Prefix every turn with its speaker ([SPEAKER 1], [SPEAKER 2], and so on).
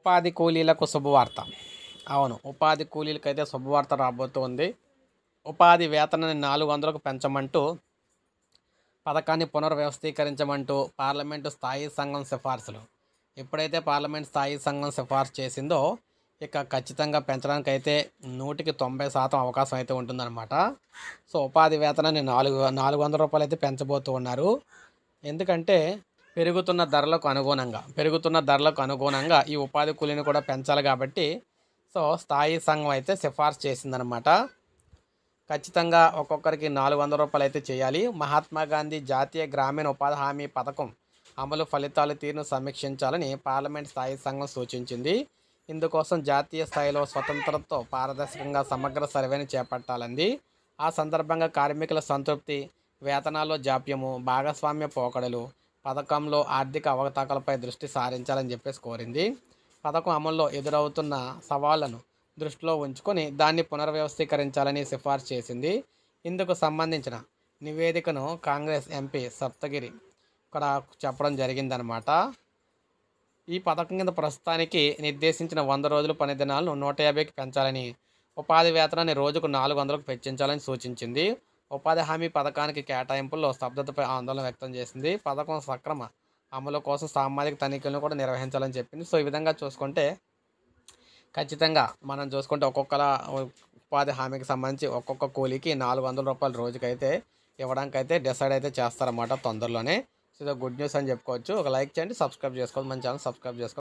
[SPEAKER 1] ఉపాధి కూలీలకు శుభవార్త. అవును, ఉపాధి కూలీలకైతే శుభవార్త రాబోతోంది. ఉపాధి వేతనాన్ని 400కు పెంచమంటూ పథకాన్ని పునర్వ్యవస్థీకరించమంటూ పార్లమెంటు స్థాయి సంఘం సిఫార్సులు. ఎప్పుడైతే పార్లమెంట్ స్థాయి సంఘం సిఫార్సు చేసిందో ఇక ఖచ్చితంగా పెంచడానికైతే 100% అవకాశం అయితే ఉంటుందన్నమాట. సో ఉపాధి వేతనాన్ని 400 రూపాయలు అయితే పెంచబోతూ ఉన్నారు. ఎందుకంటే పెరుగుతున్న ధరలకు అనుగుణంగా ఈ ఉపాధి కూలీని కూడా పెంచాలి కాబట్టి సో స్థాయి సంఘం అయితే సిఫార్సు చేసిందనమాట. ఖచ్చితంగా ఒక్కొక్కరికి 400 రూపాయలు అయితే చేయాలి. మహాత్మా గాంధీ జాతీయ గ్రామీణ ఉపాధి హామీ పథకం అమలు ఫలితాలు తీరును సమీక్షించాలని పార్లమెంట్ స్థాయి సంఘం సూచించింది. ఇందుకోసం జాతీయ స్థాయిలో స్వతంత్రతతో పారదర్శకంగా సమగ్ర సర్వేని చేపట్టాలంది. ఆ సందర్భంగా కార్మికుల సంతృప్తి, వేతనాల్లో జాప్యము, భాగస్వామ్య పోకడలు, పథకంలో ఆర్థిక అవకతవకలపై దృష్టి సారించాలని చెప్పేసి కోరింది. పథకం అమల్లో ఎదురవుతున్న సవాళ్లను దృష్టిలో ఉంచుకొని దాన్ని పునర్వ్యవస్థీకరించాలని సిఫార్సు చేసింది. ఇందుకు సంబంధించిన నివేదికను కాంగ్రెస్ ఎంపీ సప్తగిరి ఇక్కడ చెప్పడం జరిగిందనమాట. ఈ పథకం కింద ప్రస్తుతానికి నిర్దేశించిన 100 రోజుల పని దినాలను 150కి పెంచాలని, ఉపాధి వేతనాన్ని రోజుకు 400కు పెంచాలని సూచించింది. ఉపాధి హామీ పథకానికి కేటాయింపుల్లో స్తబ్దతపై ఆందోళన వ్యక్తం చేసింది. పథకం సక్రమ అమలు కోసం సామాజిక తనిఖీలను కూడా నిర్వహించాలని చెప్పింది. సో ఈ విధంగా చూసుకుంటే ఖచ్చితంగా మనం చూసుకుంటే ఒక్కొక్కల ఉపాధి హామీకి సంబంధించి ఒక్కొక్క కూలీకి 400 రూపాయలు రోజుకైతే ఇవ్వడానికైతే డిసైడ్ అయితే చేస్తారన్నమాట తొందరలోనే. సో ఇది గుడ్ న్యూస్ అని చెప్పుకోవచ్చు. ఒక లైక్ చేయండి, సబ్స్క్రైబ్ చేసుకోండి, మన ఛానల్ సబ్స్క్రైబ్ చేసుకోండి.